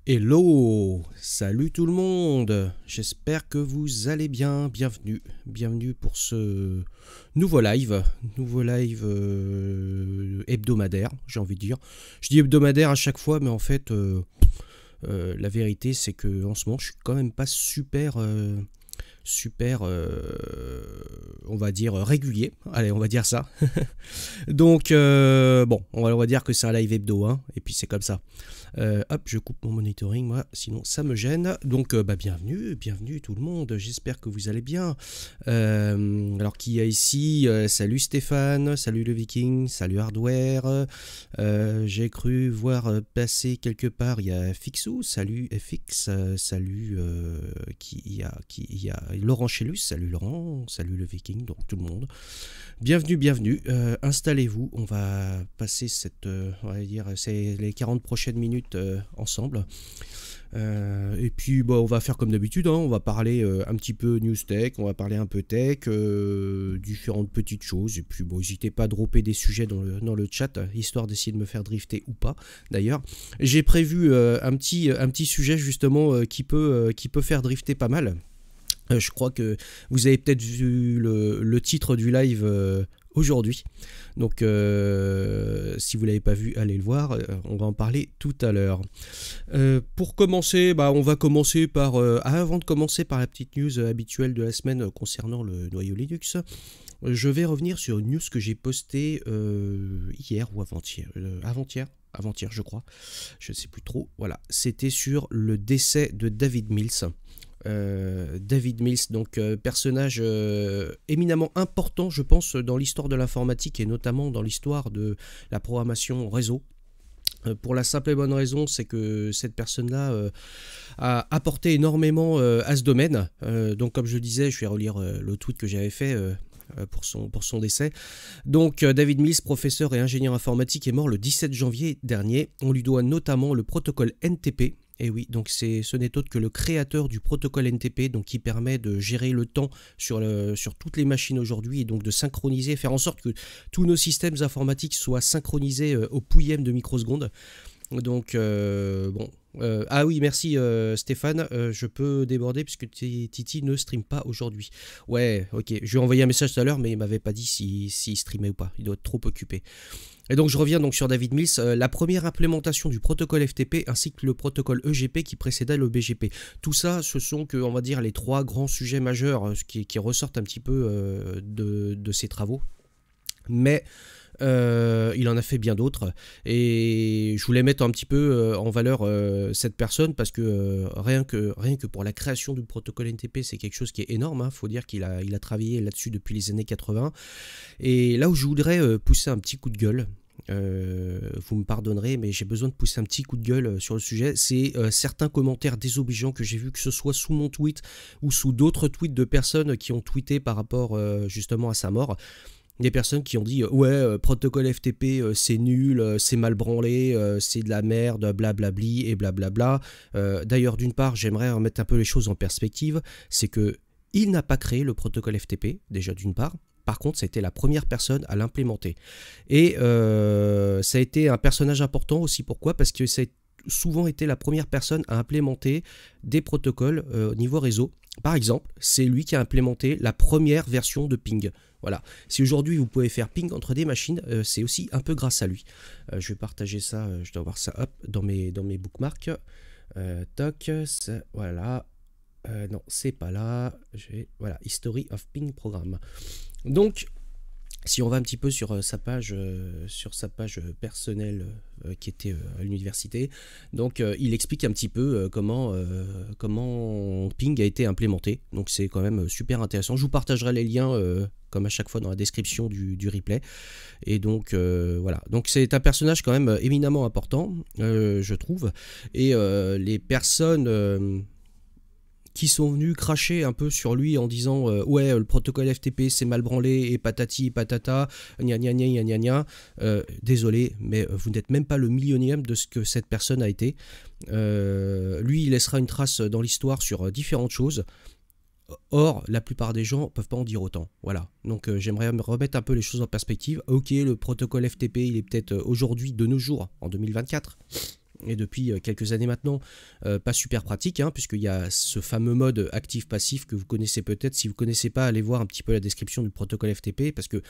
Hello, salut tout le monde, j'espère que vous allez bien, bienvenue pour ce nouveau live hebdomadaire, j'ai envie de dire. Je dis hebdomadaire à chaque fois, mais en fait, la vérité c'est que en ce moment je suis quand même pas super, on va dire régulier, allez on va dire ça. Donc bon, on va dire que c'est un live hebdo, hein, et puis c'est comme ça. Hop, je coupe mon monitoring, moi, sinon ça me gêne. Donc, bienvenue tout le monde, j'espère que vous allez bien. Alors, qui y a ici salut Stéphane, salut le Viking, salut Hardware. J'ai cru voir passer quelque part, il y a Fixou, salut FX, salut qui y a Laurent Chélus, salut Laurent, salut le Viking, donc tout le monde. Bienvenue, installez-vous, on va passer on va dire, c'est les 40 prochaines minutes ensemble. Et puis on va faire comme d'habitude, hein, on va parler un petit peu news tech, on va parler un peu tech, différentes petites choses, et puis n'hésitez pas à dropper des sujets dans le chat, histoire d'essayer de me faire drifter ou pas. D'ailleurs, j'ai prévu un petit sujet justement qui peut faire drifter pas mal. Je crois que vous avez peut-être vu le titre du live aujourd'hui. Donc si vous ne l'avez pas vu, allez le voir. On va en parler tout à l'heure. Pour commencer, on va commencer par... avant de commencer par la petite news habituelle de la semaine concernant le noyau Linux, je vais revenir sur une news que j'ai postée hier ou avant-hier. Avant-hier, je crois. Je ne sais plus trop. Voilà, c'était sur le décès de David Mills. David Mills, donc personnage éminemment important, je pense, dans l'histoire de l'informatique et notamment dans l'histoire de la programmation réseau. Pour la simple et bonne raison, c'est que cette personne-là a apporté énormément à ce domaine. Donc, comme je disais, je vais relire le tweet que j'avais fait pour son décès. Donc David Mills, professeur et ingénieur informatique, est mort le 17 janvier dernier. On lui doit notamment le protocole NTP. Et oui, donc ce n'est autre que le créateur du protocole NTP, donc qui permet de gérer le temps sur toutes les machines aujourd'hui, et donc de synchroniser, faire en sorte que tous nos systèmes informatiques soient synchronisés au pouillème de microsecondes. Donc ah oui, merci Stéphane, je peux déborder puisque Titi ne stream pas aujourd'hui. Ouais, ok, je lui ai envoyé un message tout à l'heure, mais il m'avait pas dit s'il streamait ou pas, il doit être trop occupé. Et donc je reviens donc sur David Mills, la première implémentation du protocole FTP ainsi que le protocole EGP qui précédait le BGP. Tout ça, ce sont on va dire les trois grands sujets majeurs qui ressortent un petit peu de ses travaux. Mais il en a fait bien d'autres et je voulais mettre un petit peu en valeur cette personne parce que rien que pour la création du protocole NTP, c'est quelque chose qui est énorme, hein. Faut dire qu'il a travaillé là-dessus depuis les années 80. Et là où je voudrais pousser un petit coup de gueule, vous me pardonnerez, mais j'ai besoin de pousser un petit coup de gueule sur le sujet, c'est certains commentaires désobligeants que j'ai vus, que ce soit sous mon tweet ou sous d'autres tweets de personnes qui ont tweeté par rapport justement à sa mort. Des personnes qui ont dit ouais, protocole FTP c'est nul, c'est mal branlé, c'est de la merde, blablabli et blablabla. D'ailleurs, d'une part, j'aimerais remettre un peu les choses en perspective, c'est que il n'a pas créé le protocole FTP, déjà d'une part. Par contre, ça a été la première personne à l'implémenter. Et ça a été un personnage important aussi. Pourquoi ? Parce que ça a souvent été la première personne à implémenter des protocoles au niveau réseau. Par exemple, c'est lui qui a implémenté la première version de Ping. Voilà. Si aujourd'hui vous pouvez faire Ping entre des machines, c'est aussi un peu grâce à lui. Je vais partager ça, je dois avoir ça hop, dans mes bookmarks. Toc, voilà. Non, c'est pas là. Voilà, History of Ping Program. Donc, si on va un petit peu sur sa page personnelle qui était à l'université, donc il explique un petit peu comment Ping a été implémenté. Donc c'est quand même super intéressant. Je vous partagerai les liens comme à chaque fois dans la description du replay. Et donc voilà. Donc c'est un personnage quand même éminemment important, je trouve. Et les personnes qui sont venus cracher un peu sur lui en disant ouais, le protocole FTP c'est mal branlé et patati patata, gna gna gna gna gna. Désolé, mais vous n'êtes même pas le millionième de ce que cette personne a été. Lui, il laissera une trace dans l'histoire sur différentes choses. Or, la plupart des gens ne peuvent pas en dire autant. Voilà. Donc, j'aimerais remettre un peu les choses en perspective. Ok, le protocole FTP, il est peut-être aujourd'hui, de nos jours, en 2024, et depuis quelques années maintenant, pas super pratique, hein, puisqu'il y a ce fameux mode actif-passif que vous connaissez peut-être. Si vous ne connaissez pas, allez voir un petit peu la description du protocole FTP, parce que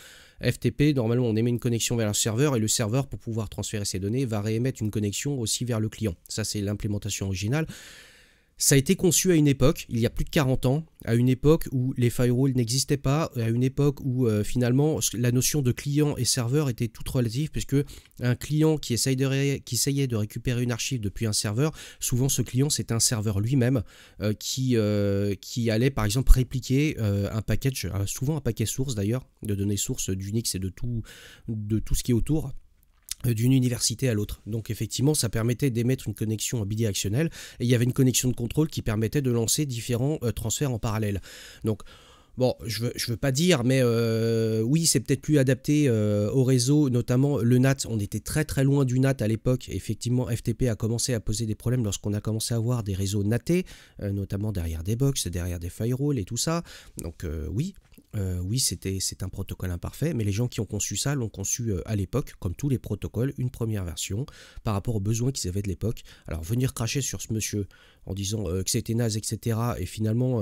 FTP, normalement, on émet une connexion vers le serveur, et le serveur, pour pouvoir transférer ses données, va réémettre une connexion aussi vers le client. Ça, c'est l'implémentation originale. Ça a été conçu à une époque, il y a plus de 40 ans, à une époque où les firewalls n'existaient pas, à une époque où finalement la notion de client et serveur était toute relative, puisque un client qui essayait de récupérer une archive depuis un serveur, souvent ce client c'est un serveur lui-même qui allait par exemple répliquer un package, souvent un paquet source d'ailleurs, de données sources d'Unix et de tout ce qui est autour, d'une université à l'autre. Donc effectivement, ça permettait d'émettre une connexion bidirectionnelle et il y avait une connexion de contrôle qui permettait de lancer différents transferts en parallèle. Donc bon, je veux pas dire, mais oui, c'est peut-être plus adapté au réseau, notamment le NAT. On était très très loin du NAT à l'époque. Effectivement, FTP a commencé à poser des problèmes lorsqu'on a commencé à avoir des réseaux NATés, notamment derrière des box, derrière des firewalls et tout ça. Donc oui, c'est un protocole imparfait, mais les gens qui ont conçu ça l'ont conçu à l'époque, comme tous les protocoles, une première version, par rapport aux besoins qu'ils avaient de l'époque. Alors venir cracher sur ce monsieur en disant que c'était naze, etc., et finalement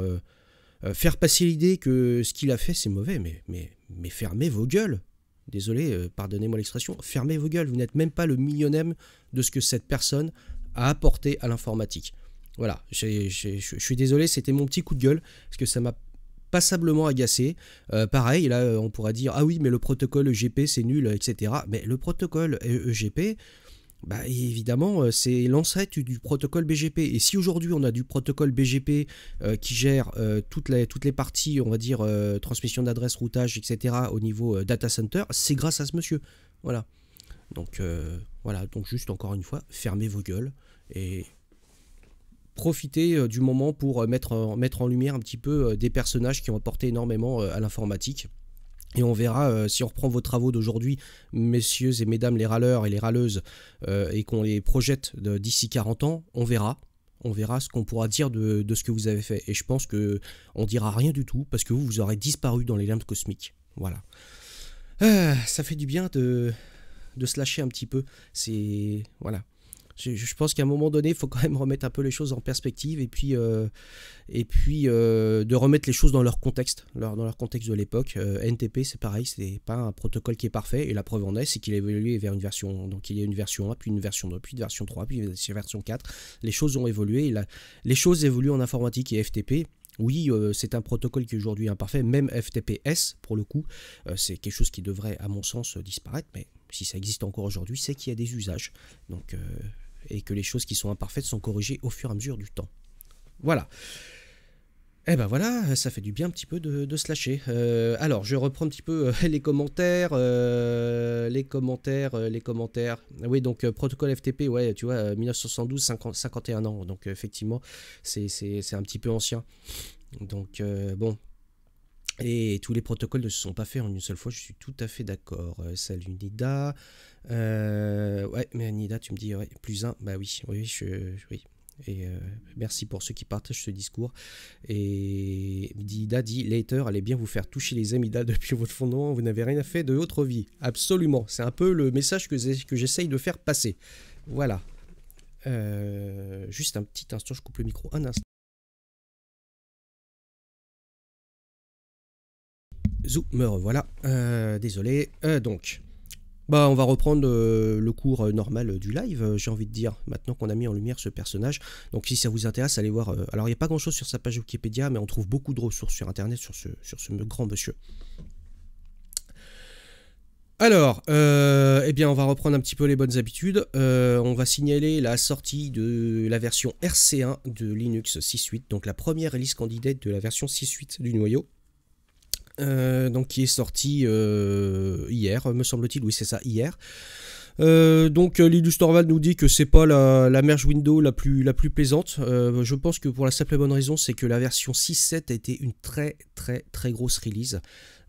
faire passer l'idée que ce qu'il a fait c'est mauvais, mais fermez vos gueules. Désolé, pardonnez-moi l'expression, fermez vos gueules, vous n'êtes même pas le millionième de ce que cette personne a apporté à l'informatique. Voilà, je suis désolé, c'était mon petit coup de gueule, parce que ça m'a passablement agacé. Pareil, là, on pourra dire, ah oui, mais le protocole EGP, c'est nul, etc. Mais le protocole EGP, bah, évidemment, c'est l'ancêtre du protocole BGP. Et si aujourd'hui, on a du protocole BGP qui gère toutes les parties, on va dire, transmission d'adresse, routage, etc. au niveau data center, c'est grâce à ce monsieur. Voilà. Donc, voilà. Donc, juste encore une fois, fermez vos gueules et profitez du moment pour mettre en lumière un petit peu des personnages qui ont apporté énormément à l'informatique. Et on verra, si on reprend vos travaux d'aujourd'hui, messieurs et mesdames les râleurs et les râleuses, et qu'on les projette d'ici 40 ans, on verra ce qu'on pourra dire de ce que vous avez fait. Et je pense qu'on ne dira rien du tout, parce que vous aurez disparu dans les limbes cosmiques. Voilà. Ça fait du bien de se lâcher un petit peu. Voilà. Je pense qu'à un moment donné, il faut quand même remettre un peu les choses en perspective et puis de remettre les choses dans leur contexte, dans leur contexte de l'époque. NTP, c'est pareil, c'est pas un protocole qui est parfait et la preuve en est, c'est qu'il a évolué vers une version. Donc il y a une version 1, puis une version 2, puis une version 3, puis une version 4. Les choses ont évolué, les choses évoluent en informatique et FTP. Oui, c'est un protocole qui est aujourd'hui imparfait, même FTPS pour le coup, c'est quelque chose qui devrait à mon sens disparaître, mais si ça existe encore aujourd'hui, c'est qu'il y a des usages. Donc et que les choses qui sont imparfaites sont corrigées au fur et à mesure du temps. Voilà. Et ben voilà, ça fait du bien un petit peu de se lâcher. Alors, je reprends un petit peu les commentaires. Oui, donc protocole FTP, ouais, tu vois, 1972, 51 ans. Donc effectivement, c'est un petit peu ancien. Donc bon. Et tous les protocoles ne se sont pas faits en une seule fois, je suis tout à fait d'accord. Salut Nida. Ouais, mais Nida, tu me dis ouais, +1. Bah oui, oui. Et merci pour ceux qui partagent ce discours. Et Nida dit later, allez bien vous faire toucher les Amida depuis votre fondement, vous n'avez rien fait de votre vie. Absolument, c'est un peu le message que j'essaye de faire passer. Voilà. Juste un petit instant, je coupe le micro un instant. Me revoilà, désolé. Donc, bah, on va reprendre le cours normal du live, j'ai envie de dire, maintenant qu'on a mis en lumière ce personnage. Donc si ça vous intéresse, allez voir. Alors il n'y a pas grand chose sur sa page Wikipédia, mais on trouve beaucoup de ressources sur internet sur ce grand monsieur. Alors, eh bien, on va reprendre un petit peu les bonnes habitudes. On va signaler la sortie de la version RC1 de Linux 6.8, donc la première release candidate de la version 6.8 du noyau. Donc qui est sorti hier, me semble-t-il, oui c'est ça, hier. Donc Linus Torvald nous dit que c'est pas la merge Windows la plus plaisante. Je pense que pour la simple et bonne raison, c'est que la version 6.7 a été une très grosse release.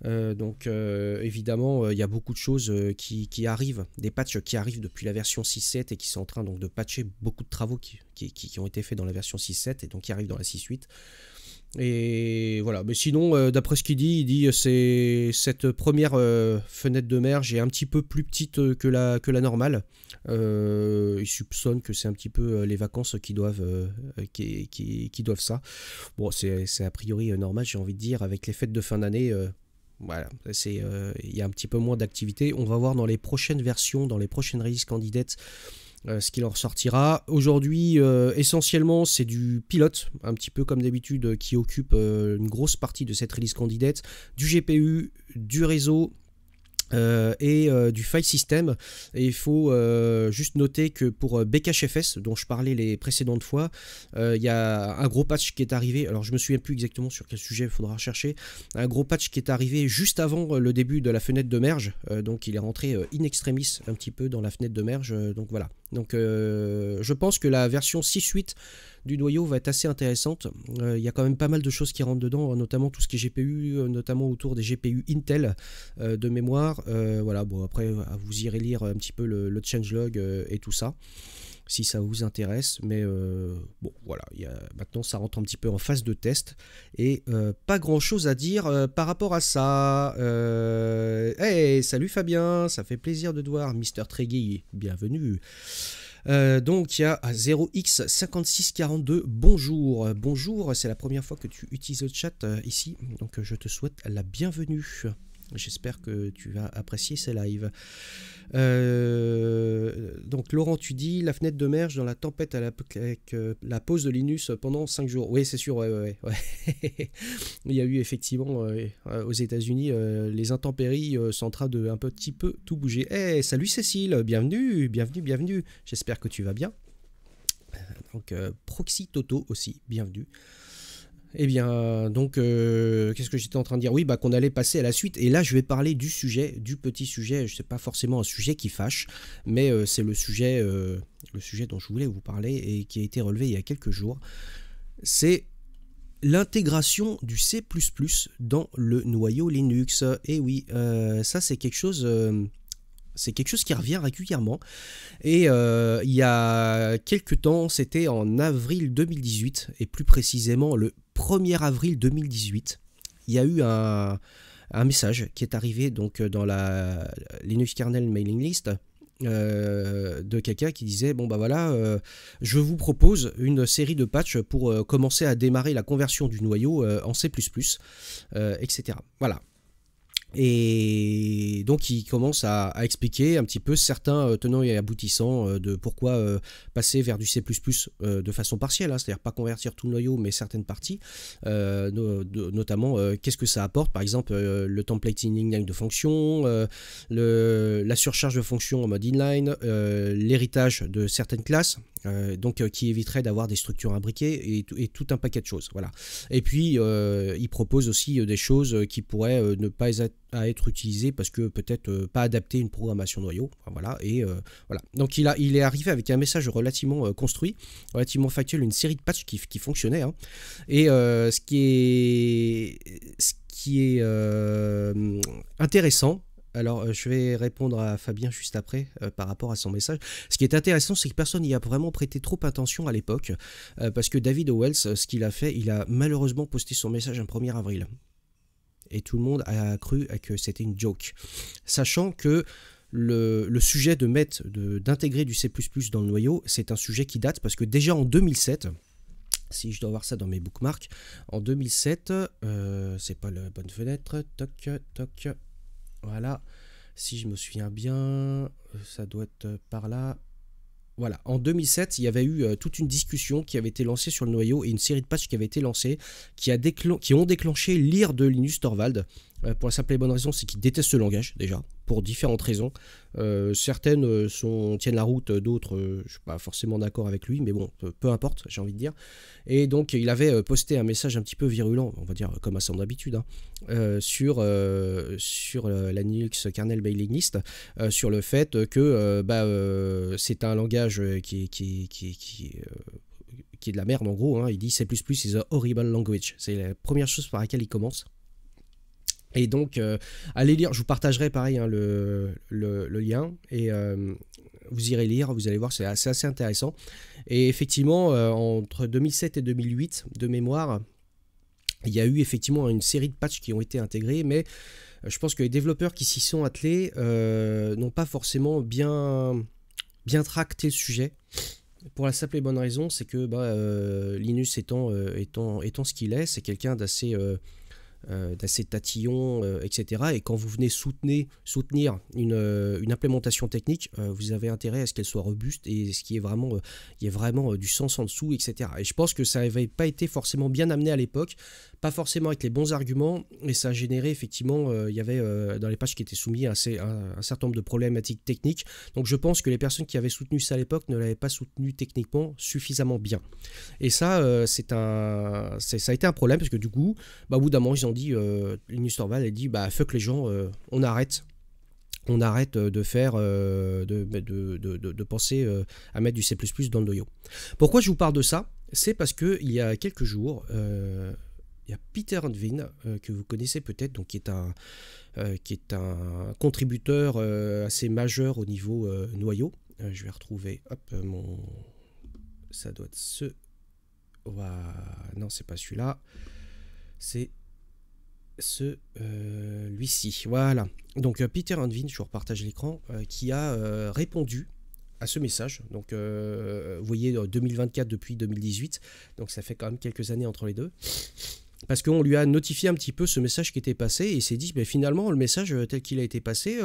Donc évidemment il y a beaucoup de choses qui arrivent, des patchs qui arrivent depuis la version 6.7 et qui sont en train donc de patcher beaucoup de travaux qui ont été faits dans la version 6.7 et donc qui arrivent dans la 6.8. Et voilà, mais sinon, d'après ce qu'il dit, il dit c'est cette première fenêtre de merge est un petit peu plus petite que la normale. Il soupçonne que c'est un petit peu les vacances qui doivent ça. Bon, c'est a priori normal, j'ai envie de dire, avec les fêtes de fin d'année. Voilà, il y a un petit peu moins d'activité. On va voir dans les prochaines versions, dans les prochaines releases candidates, ce qu'il en ressortira. Aujourd'hui, essentiellement, c'est du pilote, un petit peu comme d'habitude, qui occupe une grosse partie de cette release candidate, du GPU, du réseau, et du file system. Et il faut juste noter que pour BKHFS, dont je parlais les précédentes fois, il y a un gros patch qui est arrivé. Alors je me souviens plus exactement sur quel sujet, il faudra chercher. Un gros patch qui est arrivé juste avant le début de la fenêtre de merge, donc il est rentré in extremis un petit peu dans la fenêtre de merge, donc voilà. Donc je pense que la version 6.8 du noyau va être assez intéressante. Il y a quand même pas mal de choses qui rentrent dedans, notamment tout ce qui est GPU, notamment autour des GPU Intel de mémoire. Voilà, bon après vous irez lire un petit peu le changelog et tout ça, si ça vous intéresse. Mais bon voilà, maintenant ça rentre un petit peu en phase de test et pas grand chose à dire par rapport à ça. Hey, salut Fabien, ça fait plaisir de te voir. Mister Tregui, bienvenue. Donc il y a 0x5642, bonjour, bonjour, c'est la première fois que tu utilises le chat ici, donc je te souhaite la bienvenue. J'espère que tu vas apprécier ces lives. Donc Laurent, tu dis la fenêtre de merge dans la tempête avec la pause de Linux pendant 5 jours. Oui, c'est sûr, ouais. Il y a eu effectivement aux États-Unis les intempéries sont en train de un petit peu tout bouger. Hey, salut Cécile, bienvenue. J'espère que tu vas bien. Donc Proxy Toto aussi, bienvenue. Eh bien, donc, qu'est-ce que j'étais en train de dire? Oui, bah, qu'on allait passer à la suite. Et là, je vais parler du sujet, du petit sujet. Je sais pas forcément un sujet qui fâche, mais c'est le sujet dont je voulais vous parler et qui a été relevé il y a quelques jours. C'est l'intégration du C++ dans le noyau Linux. Et oui, ça, c'est quelque chose... c'est quelque chose qui revient régulièrement et il y a quelques temps, c'était en avril 2018 et plus précisément le 1er avril 2018, il y a eu un message qui est arrivé donc dans la Linux kernel mailing list de quelqu'un qui disait bon bah voilà, je vous propose une série de patchs pour commencer à démarrer la conversion du noyau en C++, etc. Voilà. Et donc il commence à expliquer un petit peu certains tenants et aboutissants de pourquoi passer vers du C++ de façon partielle, hein, c'est-à-dire pas convertir tout le noyau mais certaines parties, notamment qu'est-ce que ça apporte, par exemple le templating inline de fonctions, la surcharge de fonctions en mode inline, l'héritage de certaines classes, donc qui éviterait d'avoir des structures imbriquées et tout un paquet de choses. Voilà. Et puis il propose aussi des choses qui pourraient ne pas à être utilisées parce que peut-être pas adapter une programmation noyau. Enfin, voilà. Et voilà. Donc il est arrivé avec un message relativement construit, relativement factuel, une série de patchs qui fonctionnaient. Hein. Et ce qui est intéressant. Alors, je vais répondre à Fabien juste après par rapport à son message. Ce qui est intéressant, c'est que personne n'y a vraiment prêté trop attention à l'époque, parce que David Owells, ce qu'il a fait, il a malheureusement posté son message un 1er avril. Et tout le monde a cru que c'était une joke. Sachant que le sujet d'intégrer du C++ dans le noyau, c'est un sujet qui date, parce que déjà en 2007... Si je dois voir ça dans mes bookmarks, en 2007, c'est pas la bonne fenêtre, toc, toc... Voilà, si je me souviens bien, ça doit être par là. Voilà, en 2007, il y avait eu toute une discussion qui avait été lancée sur le noyau et une série de patchs qui avaient été lancés qui ont déclenché l'ire de Linus Torvald. Pour la simple et bonne raison, c'est qu'il déteste ce langage, déjà, pour différentes raisons. Certaines tiennent la route, d'autres, je ne suis pas forcément d'accord avec lui, mais bon, peu importe, j'ai envie de dire. Et donc, il avait posté un message un petit peu virulent, on va dire comme à son habitude, hein, sur la Linux kernel mailing list, sur le fait que c'est un langage qui est de la merde, en gros. Hein. Il dit C++ is a horrible language. C'est la première chose par laquelle il commence. Et donc, allez lire, je vous partagerai pareil hein, le lien, et vous irez lire, vous allez voir, c'est assez intéressant. Et effectivement, entre 2007 et 2008, de mémoire, Il y a eu effectivement une série de patchs qui ont été intégrés, mais je pense que les développeurs qui s'y sont attelés n'ont pas forcément bien tracté le sujet. Pour la simple et bonne raison, c'est que Linus étant ce qu'il est, c'est quelqu'un d'assez tatillon, etc. Et quand vous venez soutenir une implémentation technique, vous avez intérêt à ce qu'elle soit robuste et ce qui est vraiment, il y ait vraiment du sens en dessous, etc. Et je pense que ça n'avait pas été forcément bien amené à l'époque, pas forcément avec les bons arguments, et ça a généré effectivement, il y avait dans les patchs qui étaient soumis à un certain nombre de problématiques techniques. Donc je pense que les personnes qui avaient soutenu ça à l'époque ne l'avaient pas soutenu techniquement suffisamment bien. Et ça, ça a été un problème parce que du coup, au bout d'un moment, ils ont dit, Linus Torvalds a dit, fuck les gens, on arrête de faire, de penser à mettre du C++ dans le noyau. Pourquoi je vous parle de ça? C'est parce que il y a quelques jours, il y a Peter Andvin, que vous connaissez peut-être, donc qui est un contributeur assez majeur au niveau noyau. Je vais retrouver, ça doit être non, c'est pas celui-là, c'est lui-ci, voilà. Donc Peter Andvin, je vous repartage l'écran, qui a répondu à ce message. Donc vous voyez 2024 depuis 2018, donc ça fait quand même quelques années entre les deux. Parce qu'on lui a notifié un petit peu ce message qui était passé et il s'est dit finalement le message tel qu'il a été passé,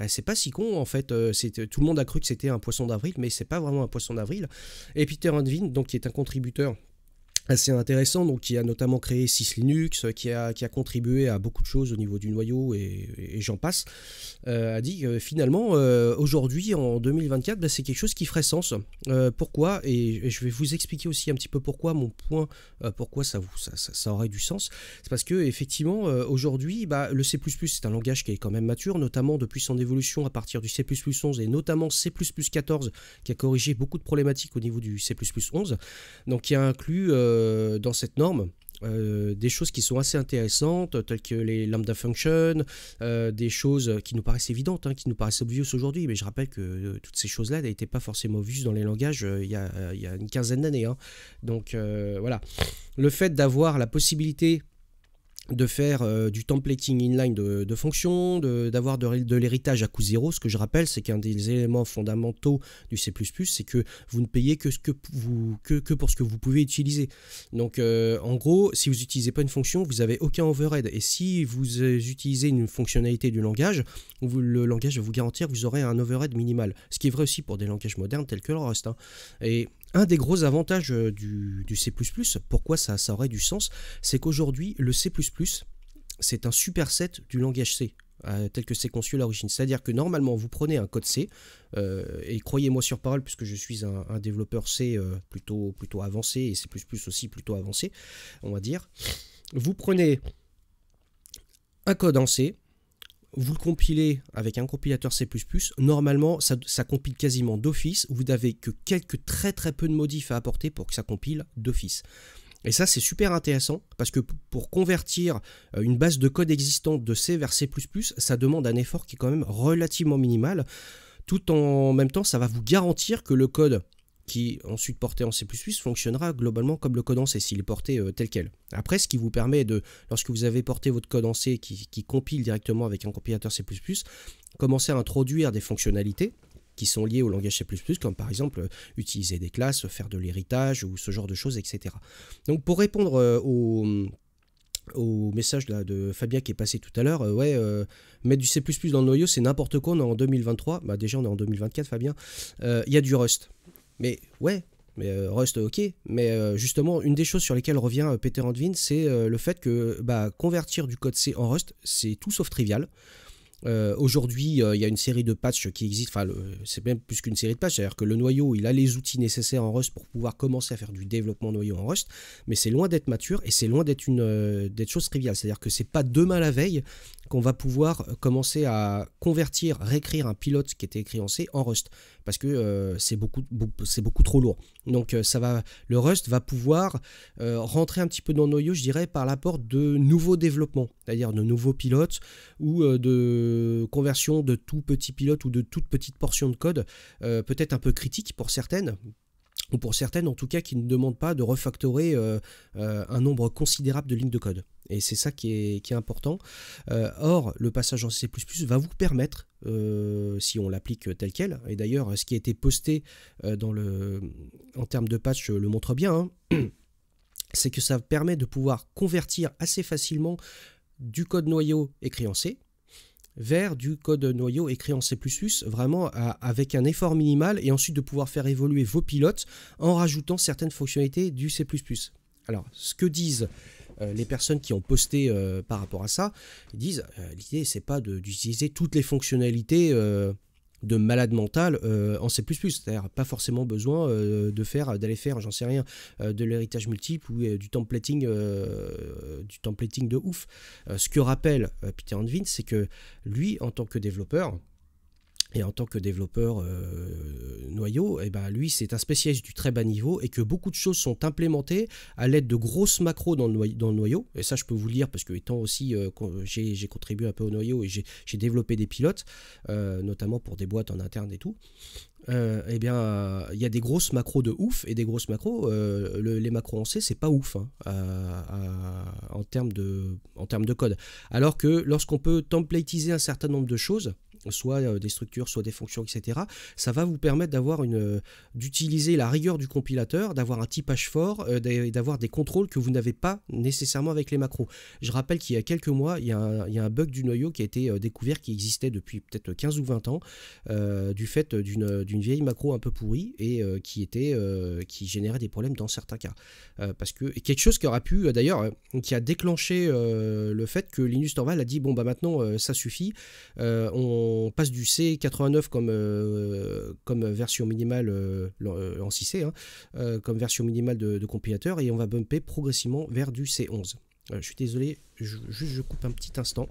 c'est pas si con en fait. Tout le monde a cru que c'était un poisson d'avril, mais c'est pas vraiment un poisson d'avril. Et Peter Andvin, donc qui est un contributeur assez intéressant, donc qui a notamment créé SysLinux, qui a contribué à beaucoup de choses au niveau du noyau et j'en passe, a dit que finalement aujourd'hui en 2024 c'est quelque chose qui ferait sens. Pourquoi, et je vais vous expliquer aussi un petit peu pourquoi mon point, pourquoi ça aurait du sens. C'est parce que effectivement aujourd'hui le C++ c'est un langage qui est quand même mature, notamment depuis son évolution à partir du C++ 11 et notamment C++ 14 qui a corrigé beaucoup de problématiques au niveau du C++ 11, donc qui a inclus dans cette norme des choses qui sont assez intéressantes, telles que les lambda functions, des choses qui nous paraissent évidentes, qui nous paraissent obvious aujourd'hui, mais je rappelle que toutes ces choses-là n'étaient pas forcément vues dans les langages il y a une quinzaine d'années. Donc voilà, le fait d'avoir la possibilité de faire du templating inline de fonctions, d'avoir de l'héritage à coût zéro. Ce que je rappelle, c'est qu'un des éléments fondamentaux du C++, c'est que vous ne payez que pour ce que vous pouvez utiliser. Donc en gros, si vous n'utilisez pas une fonction, vous n'avez aucun overhead. Et si vous utilisez une fonctionnalité du langage, le langage va vous garantir que vous aurez un overhead minimal. Ce qui est vrai aussi pour des langages modernes tels que le Rust. Et un des gros avantages du C++, pourquoi ça aurait du sens, c'est qu'aujourd'hui, le C++, c'est un superset du langage C, tel que c'est conçu à l'origine. C'est-à-dire que normalement, vous prenez un code C, et croyez-moi sur parole, puisque je suis un développeur C plutôt avancé, et C++ aussi plutôt avancé, on va dire. Vous prenez un code en C, vous le compilez avec un compilateur C++, normalement ça compile quasiment d'office, vous n'avez que quelques très peu de modifs à apporter pour que ça compile d'office. Et ça c'est super intéressant parce que pour convertir une base de code existante de C vers C++, ça demande un effort qui est quand même relativement minimal, tout en même temps ça va vous garantir que le code qui ensuite porté en C++ fonctionnera globalement comme le code en C s'il est porté tel quel. Après, ce qui vous permet de, lorsque vous avez porté votre code en C qui compile directement avec un compilateur C++, commencer à introduire des fonctionnalités qui sont liées au langage C++, comme par exemple utiliser des classes, faire de l'héritage ou ce genre de choses, etc. Donc pour répondre au message là, de Fabien qui est passé tout à l'heure, mettre du C++ dans le noyau, c'est n'importe quoi, on est en 2023, déjà on est en 2024 Fabien, il y a du Rust. Mais Rust, ok, mais justement, une des choses sur lesquelles revient Peter Andvin, c'est le fait que convertir du code C en Rust, c'est tout sauf trivial. Aujourd'hui, il y a une série de patchs qui existent, c'est même plus qu'une série de patchs, c'est-à-dire que le noyau, il a les outils nécessaires en Rust pour pouvoir commencer à faire du développement noyau en Rust, mais c'est loin d'être mature et c'est loin d'être chose triviale, c'est-à-dire que c'est pas demain la veille qu'on va pouvoir commencer à réécrire un pilote qui était écrit en C en Rust, parce que c'est beaucoup trop lourd. Donc le Rust va pouvoir rentrer un petit peu dans le noyau, je dirais, par l'apport de nouveaux développements, c'est-à-dire de nouveaux pilotes ou de conversion de tout petits pilotes ou de toutes petites portions de code, peut-être un peu critiques pour certaines. ou pour certaines en tout cas, qui ne demandent pas de refactorer un nombre considérable de lignes de code. Et c'est ça qui est important. Or, le passage en C++ va vous permettre, si on l'applique tel quel, et d'ailleurs ce qui a été posté en termes de patch le montre bien, hein, c'est que ça permet de pouvoir convertir assez facilement du code noyau écrit en C vers du code noyau écrit en C++, vraiment avec un effort minimal, et ensuite de pouvoir faire évoluer vos pilotes en rajoutant certaines fonctionnalités du C++. Alors, ce que disent les personnes qui ont posté par rapport à ça, ils disent l'idée c'est pas d'utiliser toutes les fonctionnalités de malade mental en C++, c'est-à-dire pas forcément besoin d'aller faire, j'en sais rien, de l'héritage multiple ou du templating de ouf. Ce que rappelle Peter Andvin, c'est que lui, en tant que développeur, et en tant que développeur noyau, et ben lui c'est un spécialiste du très bas niveau, et que beaucoup de choses sont implémentées à l'aide de grosses macros dans le noyau. Et ça je peux vous le dire parce que étant aussi j'ai contribué un peu au noyau et j'ai développé des pilotes, notamment pour des boîtes en interne et tout. Eh bien, il y a des grosses macros de ouf et des grosses macros. Les macros en C, c'est pas ouf hein, en termes de code. Alors que lorsqu'on peut templatiser un certain nombre de choses, soit des structures, soit des fonctions, etc., ça va vous permettre d'utiliser la rigueur du compilateur, d'avoir un typage fort, d'avoir des contrôles que vous n'avez pas nécessairement avec les macros. Je rappelle qu'il y a quelques mois, il y a un bug du noyau qui a été découvert, qui existait depuis peut-être 15 ou 20 ans, du fait d'une vieille macro un peu pourrie et qui générait des problèmes dans certains cas. Parce que quelque chose qui aura pu, d'ailleurs, qui a déclenché le fait que Linus Torvalds a dit bon bah maintenant ça suffit, on passe du C89 comme version minimale en 6C, hein, comme version minimale de compilateur, et on va bumper progressivement vers du C11. Je suis désolé, je coupe un petit instant.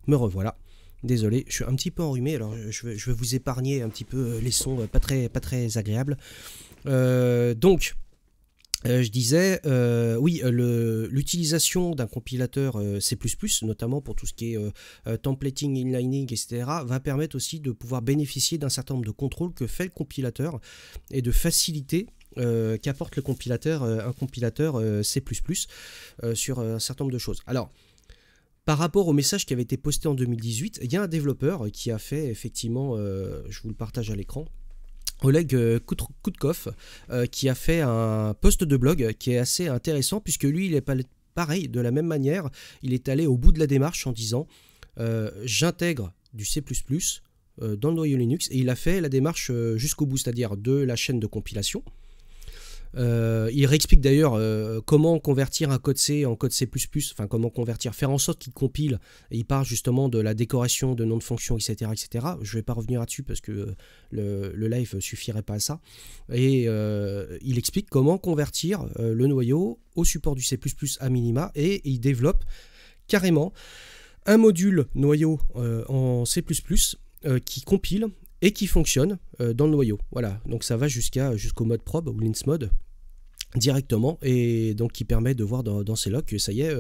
Me revoilà. Désolé, je suis un petit peu enrhumé, alors je vais vous épargner un petit peu les sons pas très agréables. Donc, je disais, oui, l'utilisation d'un compilateur C++, notamment pour tout ce qui est templating, inlining, etc., va permettre aussi de pouvoir bénéficier d'un certain nombre de contrôles que fait le compilateur et de facilité qu'apporte un compilateur C++ sur un certain nombre de choses. Alors, par rapport au message qui avait été posté en 2018, il y a un développeur qui a fait effectivement, je vous le partage à l'écran, Oleg Kutkov, qui a fait un post de blog qui est assez intéressant, puisque lui, il est pareil, de la même manière, il est allé au bout de la démarche en disant j'intègre du C++ dans le noyau Linux, et il a fait la démarche jusqu'au bout, c'est-à-dire de la chaîne de compilation. Il réexplique d'ailleurs comment convertir un code C en code C++, enfin comment faire en sorte qu'il compile, et il parle justement de la décoration de noms de fonctions, etc. etc. Je ne vais pas revenir là-dessus parce que le live ne suffirait pas à ça. Et il explique comment convertir le noyau au support du C++ à minima, et il développe carrément un module noyau en C++ qui compile et qui fonctionne dans le noyau. Voilà, donc ça va jusqu'au mode probe ou lints mode directement, et donc qui permet de voir dans ces logs que ça y est,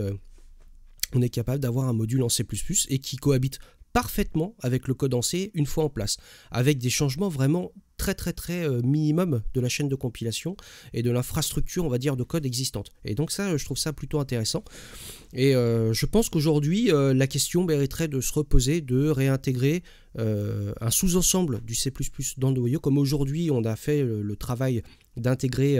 on est capable d'avoir un module en C++ et qui cohabite parfaitement avec le code en C une fois en place, avec des changements vraiment très minimum de la chaîne de compilation et de l'infrastructure, on va dire, de code existante. Et donc ça, je trouve ça plutôt intéressant. Et je pense qu'aujourd'hui, la question mériterait de se reposer, de réintégrer un sous-ensemble du C++ dans le noyau, comme aujourd'hui on a fait le travail d'intégrer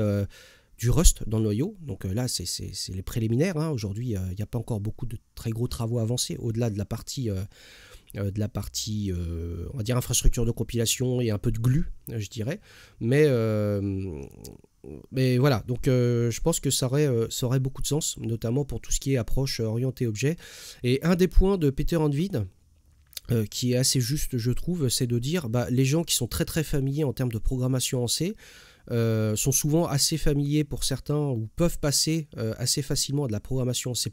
du Rust dans le noyau. Donc là, c'est les préliminaires, hein. Aujourd'hui, il n'y a pas encore beaucoup de très gros travaux avancés, au-delà de la partie on va dire infrastructure de compilation et un peu de glue, je dirais. Mais voilà, donc je pense que ça aurait beaucoup de sens, notamment pour tout ce qui est approche orientée objet. Et un des points de Peter Andvin, qui est assez juste, je trouve, c'est de dire les gens qui sont très familiers en termes de programmation en C, sont souvent assez familiers pour certains ou peuvent passer assez facilement à de la programmation en C++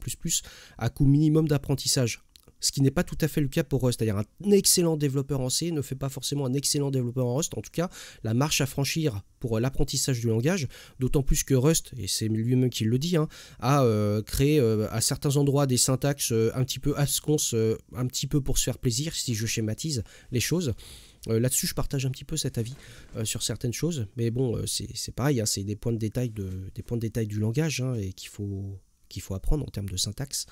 à coût minimum d'apprentissage. Ce qui n'est pas tout à fait le cas pour Rust. C'est-à-dire un excellent développeur en C ne fait pas forcément un excellent développeur en Rust. En tout cas, la marche à franchir pour l'apprentissage du langage, d'autant plus que Rust, et c'est lui-même qui le dit, hein, a créé à certains endroits des syntaxes un petit peu absconses, un petit peu pour se faire plaisir, si je schématise les choses. Là-dessus, je partage un petit peu cet avis sur certaines choses. Mais bon, c'est pareil, hein, c'est des points de détail du langage hein, et qu'il faut apprendre en termes de syntaxe.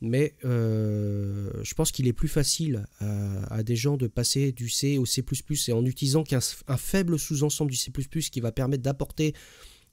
Mais je pense qu'il est plus facile à des gens de passer du C au C++ et en utilisant un faible sous-ensemble du C++ qui va permettre d'apporter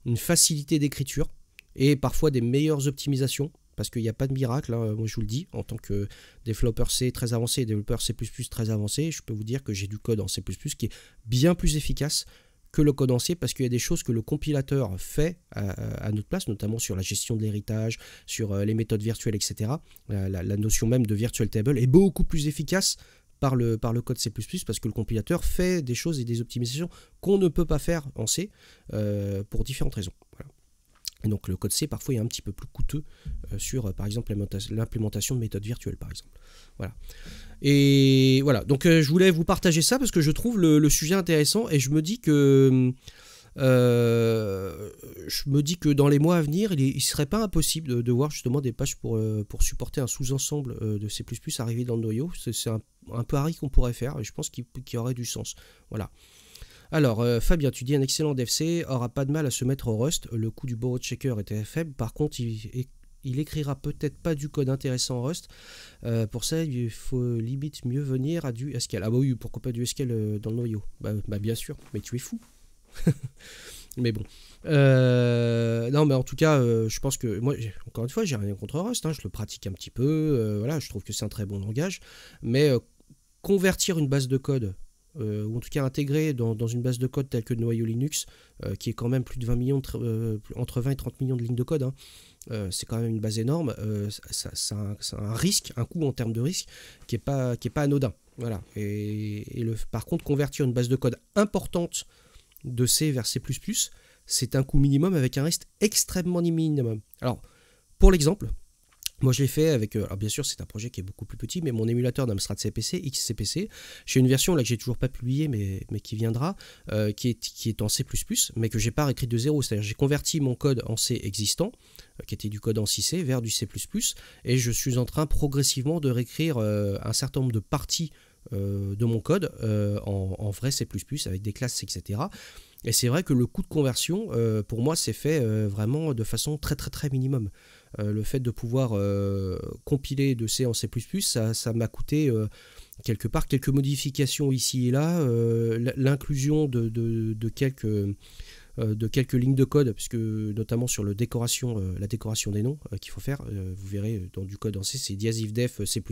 une facilité d'écriture et parfois des meilleures optimisations, parce qu'il n'y a pas de miracle, hein, moi je vous le dis, en tant que développeur C très avancé et développeur C++ très avancé, je peux vous dire que j'ai du code en C++ qui est bien plus efficace que le code en C, parce qu'il y a des choses que le compilateur fait à notre place, notamment sur la gestion de l'héritage, sur les méthodes virtuelles, etc. La notion même de virtual table est beaucoup plus efficace par le code C++, parce que le compilateur fait des choses et des optimisations qu'on ne peut pas faire en C pour différentes raisons. Voilà. Et donc le code C parfois est un petit peu plus coûteux sur par exemple l'implémentation de méthodes virtuelles par exemple. Voilà. Et voilà, donc je voulais vous partager ça parce que je trouve le sujet intéressant et je me dis que dans les mois à venir, il serait pas impossible de voir justement des pages pour supporter un sous-ensemble de C++ arriver dans le noyau. C'est un pari qu'on pourrait faire et je pense qu'il aurait du sens. Voilà. Alors, Fabien, tu dis un excellent DevC aura pas de mal à se mettre au Rust. Le coût du borrow checker était faible. Par contre, il écrira peut-être pas du code intéressant en Rust. Pour ça, il faut limite mieux venir à du Haskell. Ah bah oui, pourquoi pas du Haskell dans le noyau? Bah bien sûr, mais tu es fou. Mais bon. Non, mais en tout cas, je pense que moi, encore une fois, j'ai rien contre Rust. Hein, je le pratique un petit peu. Voilà, je trouve que c'est un très bon langage. Mais convertir une base de code, ou en tout cas intégrer dans une base de code telle que le noyau Linux, qui est quand même plus de 20 millions entre 20 et 30 millions de lignes de code, hein, c'est quand même une base énorme, ça a un risque, un coût en termes de risque qui est pas anodin. Voilà. Par contre, convertir une base de code importante de C vers C++, c'est un coût minimum avec un risque extrêmement minimum. Alors, pour l'exemple, moi je l'ai fait avec, alors bien sûr c'est un projet qui est beaucoup plus petit, mais mon émulateur d'Amstrad CPC, XCPC, j'ai une version là que j'ai toujours pas publiée mais qui viendra, qui est en C++, mais que j'ai pas réécrit de zéro, c'est-à-dire j'ai converti mon code en C existant, qui était du code en 6C, vers du C++, et je suis en train progressivement de réécrire un certain nombre de parties de mon code en vrai C++ avec des classes, etc. Et c'est vrai que le coût de conversion, pour moi, c'est fait vraiment de façon très très très minimum. Le fait de pouvoir compiler de C en C++, ça m'a coûté quelque part quelques modifications ici et là, l'inclusion de quelques lignes de code, puisque notamment sur la décoration des noms qu'il faut faire, vous verrez dans du code en C, c'est diasifdef C++,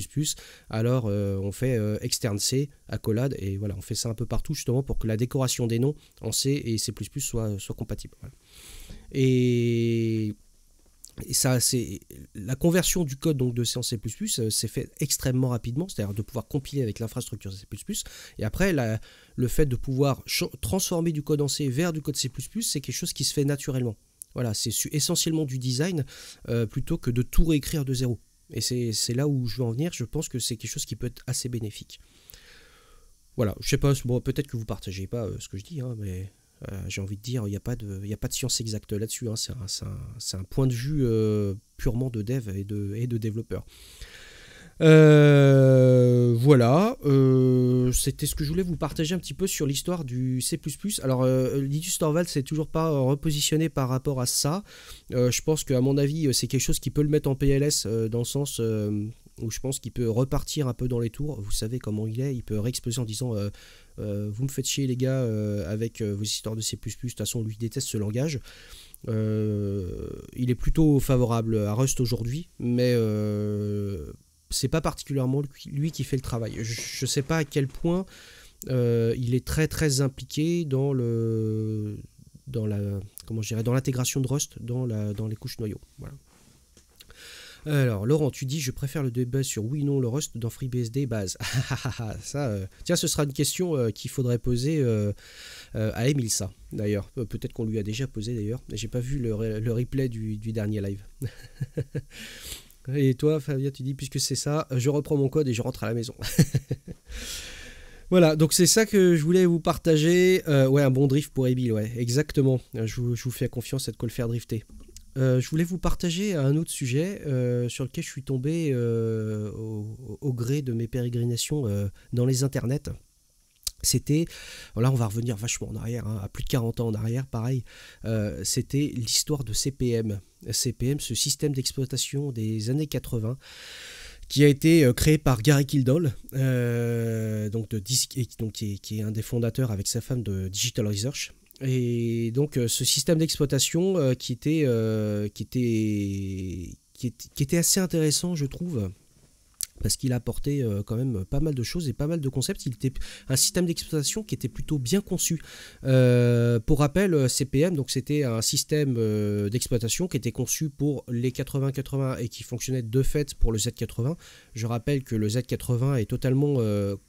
alors on fait externe C, accolade, et voilà, on fait ça un peu partout justement pour que la décoration des noms en C et C++ soit compatible. Voilà. Et ça, c'est la conversion du code donc de C en C++, c'est fait extrêmement rapidement, c'est-à-dire de pouvoir compiler avec l'infrastructure C++, et après le fait de pouvoir transformer du code en C vers du code C++, c'est quelque chose qui se fait naturellement. Voilà, c'est essentiellement du design plutôt que de tout réécrire de zéro. Et c'est là où je veux en venir, je pense que c'est quelque chose qui peut être assez bénéfique. Voilà, je sais pas, bon, peut-être que vous partagez pas ce que je dis, hein, mais j'ai envie de dire, il n'y a pas de science exacte là-dessus, hein, c'est un point de vue purement de dev et de développeur. Voilà, c'était ce que je voulais vous partager un petit peu sur l'histoire du C++. Alors, Linus Torvalds s'est toujours pas repositionné par rapport à ça. Je pense qu'à mon avis, c'est quelque chose qui peut le mettre en PLS dans le sens où je pense qu'il peut repartir un peu dans les tours. Vous savez comment il est, il peut réexploser en disant vous me faites chier les gars avec vos histoires de C++, de toute façon lui déteste ce langage. Il est plutôt favorable à Rust aujourd'hui, mais c'est pas particulièrement lui qui fait le travail. Je sais pas à quel point il est très très impliqué dans l'intégration de Rust dans les couches noyaux. Voilà. Alors, Laurent, tu dis, je préfère le debug sur oui, non, le Rust dans FreeBSD base. Ça, tiens, ce sera une question qu'il faudrait poser à Emile, ça, d'ailleurs. Peut-être qu'on lui a déjà posé, d'ailleurs. J'ai pas vu le replay du dernier live. Et toi, Fabien, tu dis, puisque c'est ça, je reprends mon code et je rentre à la maison. Voilà, donc c'est ça que je voulais vous partager. Ouais, un bon drift pour Emile, ouais, exactement. Je vous fais confiance à de quoi le faire drifter. Je voulais vous partager un autre sujet sur lequel je suis tombé au gré de mes pérégrinations dans les internets. C'était, là on va revenir vachement en arrière, hein, à plus de 40 ans en arrière, pareil, c'était l'histoire de CPM. CPM, ce système d'exploitation des années 80, qui a été créé par Gary Kildall, qui est un des fondateurs avec sa femme de Digital Research. Et donc ce système d'exploitation qui était assez intéressant, je trouve, parce qu'il a apporté quand même pas mal de choses et pas mal de concepts. Il était un système d'exploitation qui était plutôt bien conçu. Pour rappel, CPM, donc c'était un système d'exploitation qui était conçu pour les 80-80 et qui fonctionnait de fait pour le Z80. Je rappelle que le Z80 est totalement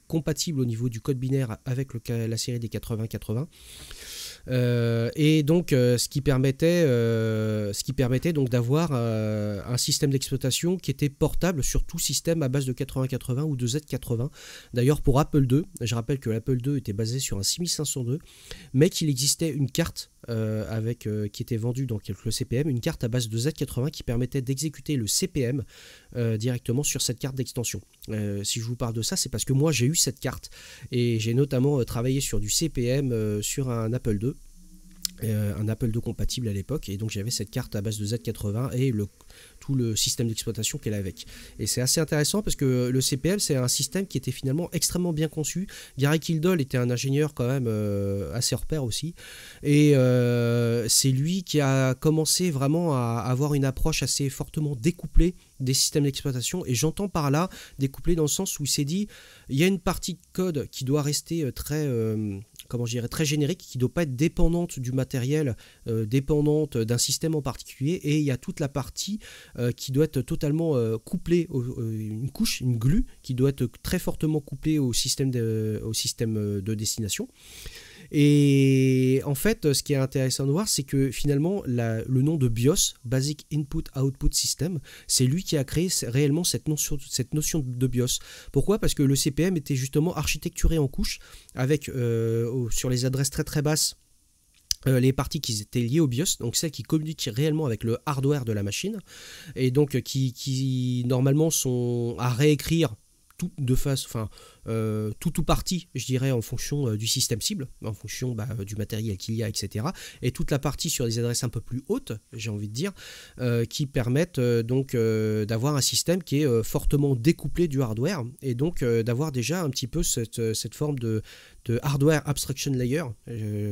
compatible au niveau du code binaire avec la série des 80-80. Et donc ce qui permettait donc d'avoir un système d'exploitation qui était portable sur tout système à base de 80-80 ou de Z80. D'ailleurs pour Apple II, je rappelle que l'Apple II était basé sur un 6502, mais qu'il existait une carte qui était vendue dans le CPM, une carte à base de Z80 qui permettait d'exécuter le CPM directement sur cette carte d'extension. Si je vous parle de ça, c'est parce que moi j'ai eu cette carte et j'ai notamment travaillé sur du CPM sur un Apple II. Un Apple II compatible à l'époque, et donc j'avais cette carte à base de Z80 et tout le système d'exploitation qu'elle a avec. Et c'est assez intéressant parce que le CPM, c'est un système qui était finalement extrêmement bien conçu. Gary Kildall était un ingénieur quand même assez hors pair aussi, et c'est lui qui a commencé vraiment à avoir une approche assez fortement découplée des systèmes d'exploitation, et j'entends par là découplé dans le sens où il s'est dit il y a une partie de code qui doit rester très très générique, qui ne doit pas être dépendante du matériel, dépendante d'un système en particulier, et il y a toute la partie qui doit être totalement couplée, une glue qui doit être très fortement couplée au système de destination. Et en fait, ce qui est intéressant de voir, c'est que finalement, le nom de BIOS, Basic Input Output System, c'est lui qui a créé réellement cette notion de BIOS. Pourquoi ? Parce que le CPM était justement architecturé en couches, avec sur les adresses très très basses, les parties qui étaient liées au BIOS, donc celles qui communiquent réellement avec le hardware de la machine, et donc qui normalement sont à réécrire tout de face, tout ou partie, je dirais, en fonction du système cible, en fonction du matériel qu'il y a, etc. Et toute la partie sur des adresses un peu plus hautes, j'ai envie de dire, qui permettent donc d'avoir un système qui est fortement découplé du hardware, et donc d'avoir déjà un petit peu cette forme de hardware abstraction layer,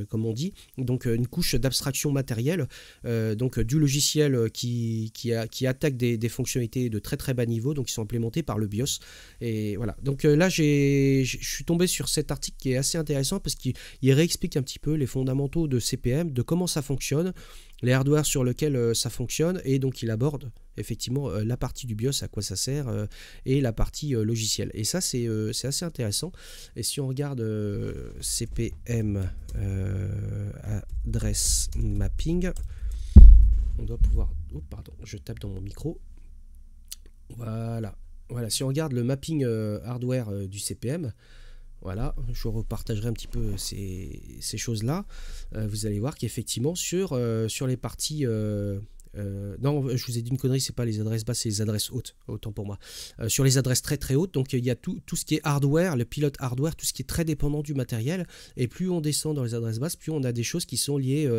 comme on dit, donc une couche d'abstraction matérielle, donc du logiciel qui attaque des fonctionnalités de très très bas niveau, donc qui sont implémentées par le BIOS. Et voilà, donc là je suis tombé sur cet article qui est assez intéressant parce qu'il réexplique un petit peu les fondamentaux de CPM, de comment ça fonctionne, les hardwares sur lesquels ça fonctionne, et donc il aborde effectivement la partie du BIOS, à quoi ça sert, et la partie logicielle. Et ça c'est assez intéressant. Et si on regarde CPM adresse mapping, on doit pouvoir... Oh pardon, je tape dans mon micro. Voilà, si on regarde le mapping hardware du CPM, voilà, je repartagerai un petit peu ces choses-là. Vous allez voir qu'effectivement, sur les parties... non, je vous ai dit une connerie, c'est pas les adresses basses, c'est les adresses hautes, autant pour moi. Sur les adresses très très hautes, donc il y a tout ce qui est hardware, le pilote hardware, tout ce qui est très dépendant du matériel, et plus on descend dans les adresses basses, plus on a des choses qui sont liées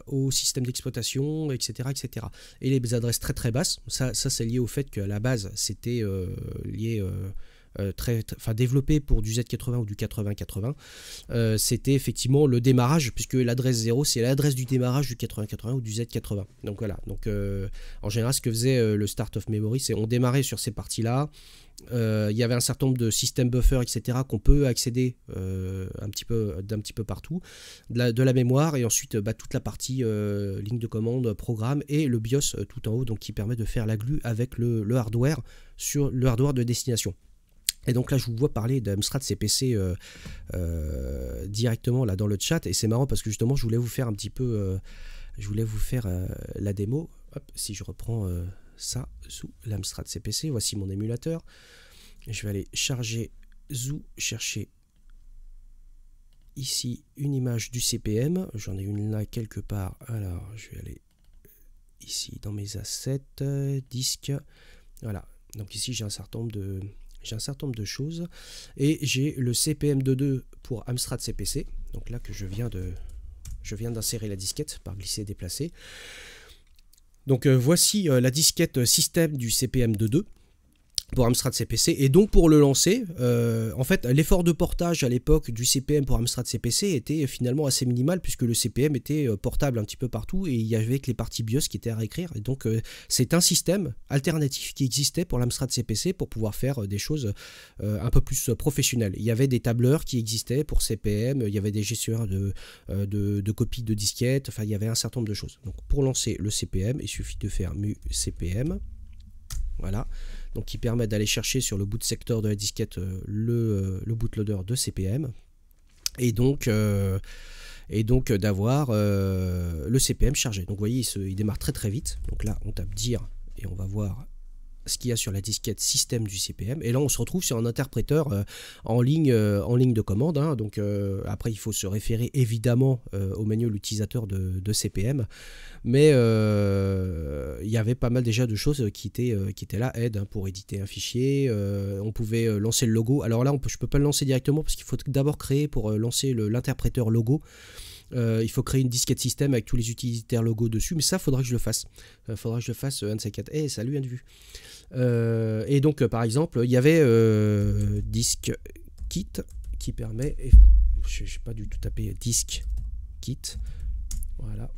au système d'exploitation, etc., etc. Et les adresses très très basses, ça c'est lié au fait qu'à la base, c'était lié... enfin développé pour du Z80 ou du 8080, c'était effectivement le démarrage, puisque l'adresse 0 c'est l'adresse du démarrage du 8080 ou du Z80. Donc voilà, donc en général ce que faisait le start of memory, c'est on démarrait sur ces parties-là. Il y avait un certain nombre de système buffer, etc., qu'on peut accéder d'un petit peu partout, de la mémoire, et ensuite toute la partie ligne de commande, programme, et le BIOS tout en haut, donc qui permet de faire la glue avec le hardware sur le hardware de destination. Et donc là, je vous vois parler d'Amstrad CPC directement là dans le chat, et c'est marrant parce que justement, je voulais vous faire un petit peu, la démo. Hop, si je reprends ça sous l'Amstrad CPC, voici mon émulateur. Je vais aller charger chercher ici une image du CPM. J'en ai une là quelque part. Alors, je vais aller ici dans mes assets, disques. Voilà. Donc ici, j'ai un certain nombre de choses. Et j'ai le CPM22 pour Amstrad CPC. Donc là, que je viens d'insérer la disquette par glisser-déplacer. Donc voici la disquette système du CPM22 pour Amstrad CPC, et donc pour le lancer, en fait l'effort de portage à l'époque du CPM pour Amstrad CPC était finalement assez minimal, puisque le CPM était portable un petit peu partout et il y avait que les parties BIOS qui étaient à réécrire, et donc c'est un système alternatif qui existait pour l'Amstrad CPC pour pouvoir faire des choses un peu plus professionnelles. Il y avait des tableurs qui existaient pour CPM, il y avait des gestionnaires de copies de disquettes, enfin il y avait un certain nombre de choses. Donc pour lancer le CPM, il suffit de faire mu CPM, voilà, donc qui permet d'aller chercher sur le boot sector de la disquette le bootloader de CPM, et donc d'avoir le CPM chargé. Donc vous voyez, il démarre très très vite. Donc là on tape dire et on va voir ce qu'il y a sur la disquette système du CPM, et là on se retrouve sur un interpréteur en ligne de commande, hein. Donc après il faut se référer évidemment au manuel utilisateur de CPM, mais il y avait pas mal déjà de choses qui étaient là, aide, hein, pour éditer un fichier, on pouvait lancer le logo. Alors là je peux pas le lancer directement parce qu'il faut d'abord créer, pour lancer l'interpréteur logo, il faut créer une disquette système avec tous les utilitaires logos dessus, mais ça faudra que je le fasse. Faudra que je le fasse un de ces quatre. Eh, salut, Anne Vue. Et donc par exemple il y avait Disk Kit qui permet, je n'ai pas du tout tapé Disk Kit, voilà,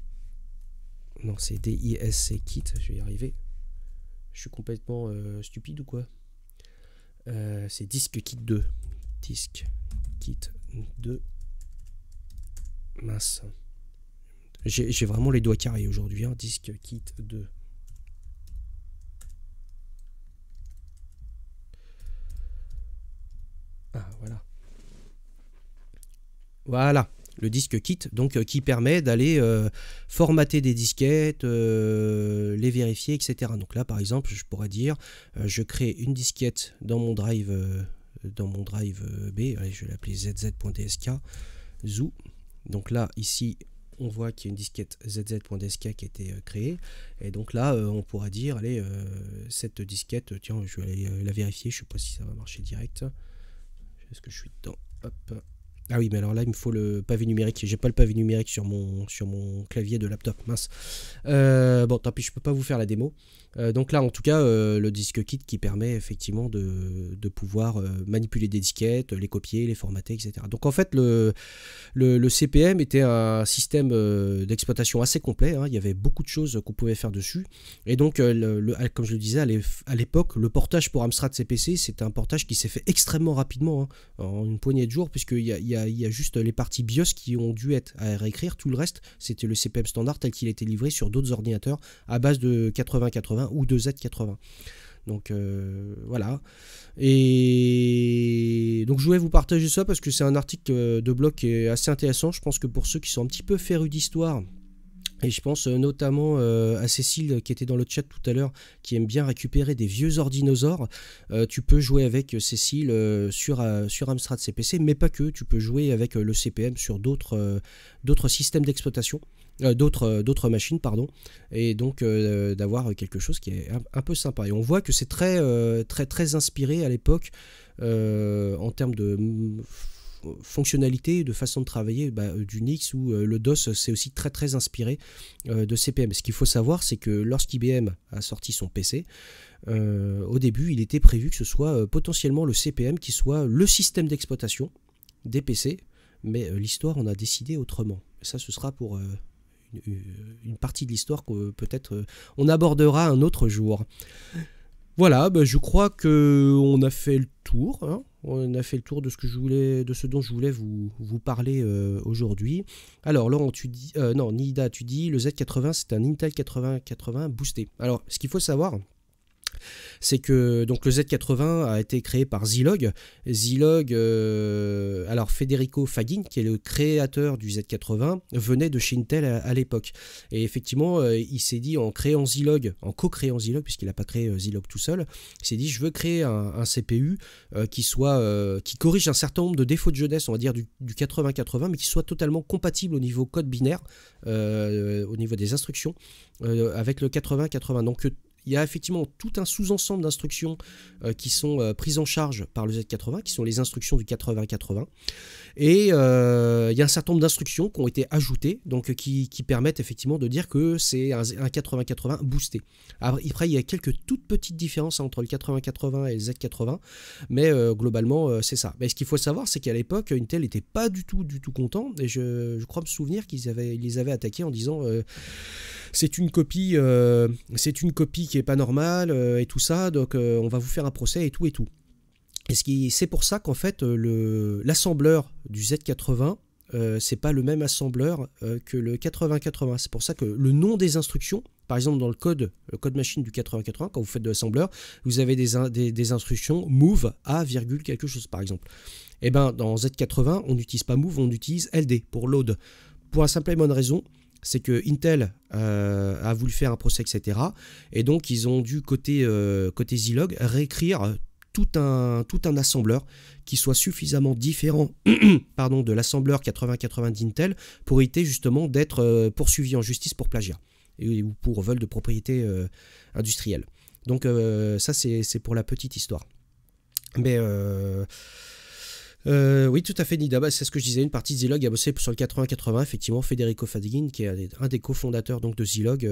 non c'est DISC Kit, je vais y arriver, je suis complètement stupide ou quoi, c'est Disk Kit 2, Disk Kit 2, mince, j'ai vraiment les doigts carrés aujourd'hui, hein. Disk Kit 2. Ah, voilà, le disque kit, donc qui permet d'aller formater des disquettes, les vérifier, etc. Donc là par exemple je pourrais dire je crée une disquette dans mon drive B, allez, je vais l'appeler zz.dsk, zoo. Donc là ici on voit qu'il y a une disquette zz.dsk qui a été créée, et donc là on pourra dire allez, cette disquette, tiens je vais aller la vérifier, je sais pas si ça va marcher direct. Est-ce que je suis dedans? Hop. Ah oui, mais alors là, il me faut le pavé numérique. J'ai pas le pavé numérique sur mon clavier de laptop. Mince. Bon, tant pis, je peux pas vous faire la démo. Donc là, en tout cas, le disque kit qui permet effectivement de pouvoir manipuler des disquettes, les copier, les formater, etc. Donc en fait, le CPM était un système d'exploitation assez complet, hein. Il y avait beaucoup de choses qu'on pouvait faire dessus. Et donc, comme je le disais à l'époque, le portage pour Amstrad CPC, c'est un portage qui s'est fait extrêmement rapidement, hein, en une poignée de jours, puisqu'il y a juste les parties BIOS qui ont dû être à réécrire. Tout le reste, c'était le CPM standard tel qu'il était livré sur d'autres ordinateurs à base de 8080 ou de Z80. Donc voilà. Et donc je voulais vous partager ça parce que c'est un article de blog qui est assez intéressant. Je pense que pour ceux qui sont un petit peu férus d'histoire, et je pense notamment à Cécile qui était dans le chat tout à l'heure, qui aime bien récupérer des vieux ordinosaures. Tu peux jouer avec Cécile sur Amstrad CPC, mais pas que. Tu peux jouer avec le CPM sur d'autres systèmes d'exploitation, d'autres machines, pardon. Et donc d'avoir quelque chose qui est un peu sympa. Et on voit que c'est très inspiré à l'époque en termes de fonctionnalité, de façon de travailler d'Unix, où le DOS c'est aussi très très inspiré de CP/M. Ce qu'il faut savoir, c'est que lorsqu'IBM a sorti son PC, au début il était prévu que ce soit potentiellement le CP/M qui soit le système d'exploitation des PC, mais l'histoire en a décidé autrement. Ça, ce sera pour une partie de l'histoire que peut-être on abordera un autre jour. Voilà, je crois que on a fait le tour. Hein. On a fait le tour de ce dont je voulais vous parler aujourd'hui. Alors Laurent, non, Nida, tu dis le Z80 c'est un Intel 8080 boosté. Alors ce qu'il faut savoir, c'est que donc le Z80 a été créé par Zilog. Zilog, alors Federico Fagin, qui est le créateur du Z80, venait de chez Intel à l'époque. Et effectivement, il s'est dit, en co-créant Zilog, puisqu'il n'a pas créé Zilog tout seul, il s'est dit, je veux créer un CPU qui corrige un certain nombre de défauts de jeunesse, on va dire du 8080, mais qui soit totalement compatible au niveau code binaire, au niveau des instructions, avec le 8080. Donc il y a effectivement tout un sous-ensemble d'instructions qui sont prises en charge par le Z80, qui sont les instructions du 8080. Et il y a un certain nombre d'instructions qui ont été ajoutées, donc qui permettent effectivement de dire que c'est un 8080 boosté. Après, il y a quelques toutes petites différences entre le 8080 et le Z80, mais globalement, c'est ça. Mais ce qu'il faut savoir, c'est qu'à l'époque, Intel n'était pas du tout content, et je crois me souvenir qu'ils les avaient attaqués en disant c'est une copie qui est pas normale et tout ça, donc on va vous faire un procès et tout et tout. Et c'est pour ça qu'en fait l'assembleur du Z80 c'est pas le même assembleur que le 8080. C'est pour ça que le nom des instructions, par exemple dans le code machine du 8080, quand vous faites de l'assembleur, vous avez des instructions move a virgule quelque chose par exemple. Et ben dans Z80 on n'utilise pas move, on utilise LD pour load. Pour la simple et bonne raison, c'est que Intel a voulu faire un procès, etc. Et donc ils ont dû côté Zilog réécrire tout un assembleur qui soit suffisamment différent pardon, de l'assembleur 8080 d'Intel pour éviter justement d'être poursuivi en justice pour plagiat ou pour vol de propriété industrielle. Donc ça c'est pour la petite histoire. Mais oui, tout à fait, Nida. C'est ce que je disais. Une partie de Zilog a bossé sur le 8080. Effectivement, Federico Fagin, qui est un des cofondateurs donc de Zilog,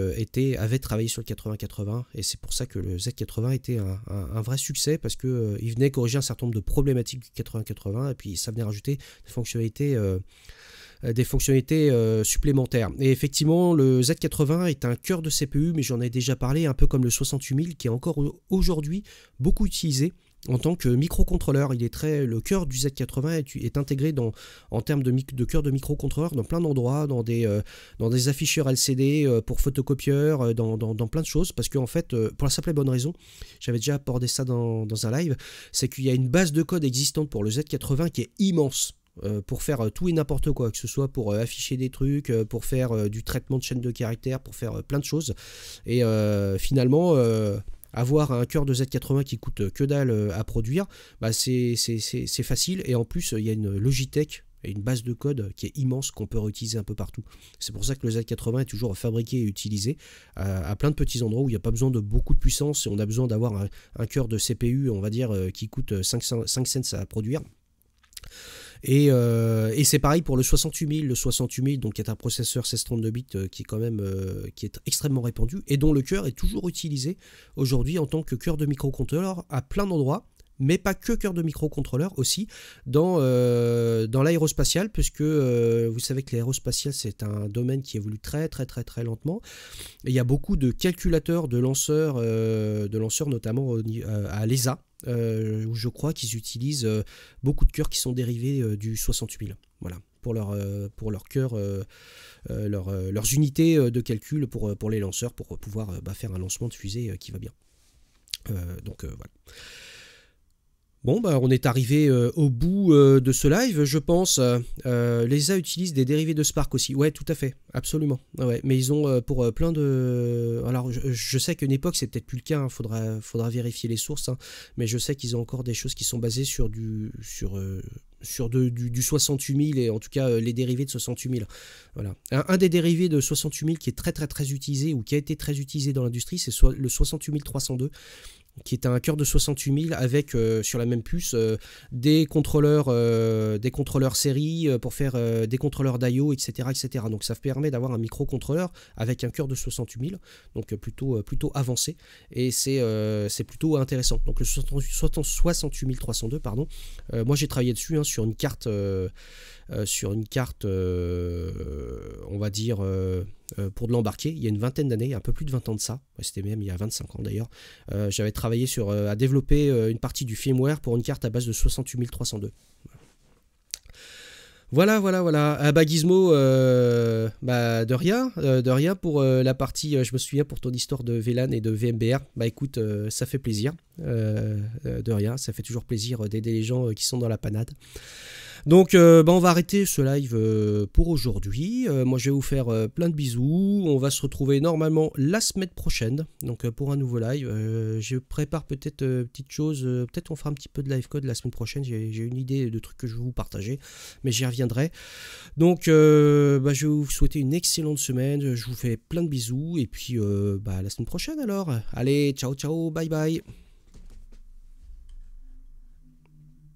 avait travaillé sur le 8080. Et c'est pour ça que le Z80 était un vrai succès, parce que il venait corriger un certain nombre de problématiques du 8080 et puis ça venait rajouter des fonctionnalités supplémentaires. Et effectivement, le Z80 est un cœur de CPU, mais j'en ai déjà parlé, un peu comme le 68000, qui est encore aujourd'hui beaucoup utilisé en tant que microcontrôleur. Le cœur du Z80 est intégré en termes de cœur de microcontrôleur dans plein d'endroits, dans des afficheurs LCD pour photocopieurs, dans plein de choses, parce qu'en fait, pour la simple et bonne raison, j'avais déjà abordé ça dans un live, c'est qu'il y a une base de code existante pour le Z80 qui est immense. Pour faire tout et n'importe quoi, que ce soit pour afficher des trucs, pour faire du traitement de chaîne de caractères, pour faire plein de choses. Et finalement, avoir un cœur de Z80 qui coûte que dalle à produire, c'est facile. Et en plus, il y a une Logitech et une base de code qui est immense, qu'on peut réutiliser un peu partout. C'est pour ça que le Z80 est toujours fabriqué et utilisé à plein de petits endroits où il n'y a pas besoin de beaucoup de puissance et on a besoin d'avoir un cœur de CPU, on va dire, qui coûte 5 cents à produire. Et c'est pareil pour le 68000. Le 68000, donc, qui est un processeur 1632 bits qui est quand même qui est extrêmement répandu et dont le cœur est toujours utilisé aujourd'hui en tant que cœur de microcontrôleur à plein d'endroits, mais pas que cœur de microcontrôleur, aussi dans l'aérospatial, puisque vous savez que l'aérospatial c'est un domaine qui évolue très lentement. Et il y a beaucoup de calculateurs de lanceurs notamment à l'ESA, où je crois qu'ils utilisent beaucoup de cœurs qui sont dérivés du 68000. Voilà, pour leur cœur, leurs unités de calcul pour les lanceurs, pour pouvoir faire un lancement de fusée qui va bien. Donc voilà. Bon, on est arrivé au bout de ce live, je pense. L'ESA utilise des dérivés de Spark aussi. Ouais, tout à fait, absolument. Ouais, mais ils ont pour plein de... Alors, je sais qu'à une époque, c'est peut-être plus le cas, hein, faudra vérifier les sources, hein, mais je sais qu'ils ont encore des choses qui sont basées sur du 68000 et en tout cas les dérivés de 68000. Voilà. Un des dérivés de 68000 qui est très utilisé ou qui a été très utilisé dans l'industrie, c'est le 68302. qui est un cœur de 68 000 avec sur la même puce des contrôleurs série pour faire des contrôleurs d'IO, etc., etc. Donc ça permet d'avoir un microcontrôleur avec un cœur de 68 000, donc plutôt avancé, et c'est plutôt intéressant. Donc le 68302, pardon. Moi j'ai travaillé dessus sur une carte, on va dire, pour de l'embarquer, il y a une vingtaine d'années, un peu plus de 20 ans de ça, c'était même il y a 25 ans d'ailleurs, j'avais travaillé à développer une partie du firmware pour une carte à base de 68302. Voilà. Ah bah Gizmo, de rien pour la partie, je me souviens pour ton histoire de VLAN et de VMBR, bah écoute, ça fait plaisir, de rien, ça fait toujours plaisir d'aider les gens qui sont dans la panade. Donc on va arrêter ce live pour aujourd'hui. Moi je vais vous faire plein de bisous. On va se retrouver normalement la semaine prochaine, donc pour un nouveau live. Je prépare peut-être petite chose, peut-être on fera un petit peu de live code la semaine prochaine. J'ai une idée de trucs que je vais vous partager, mais j'y reviendrai. Donc je vais vous souhaiter une excellente semaine. Je vous fais plein de bisous et puis la semaine prochaine alors. Allez, ciao, bye bye.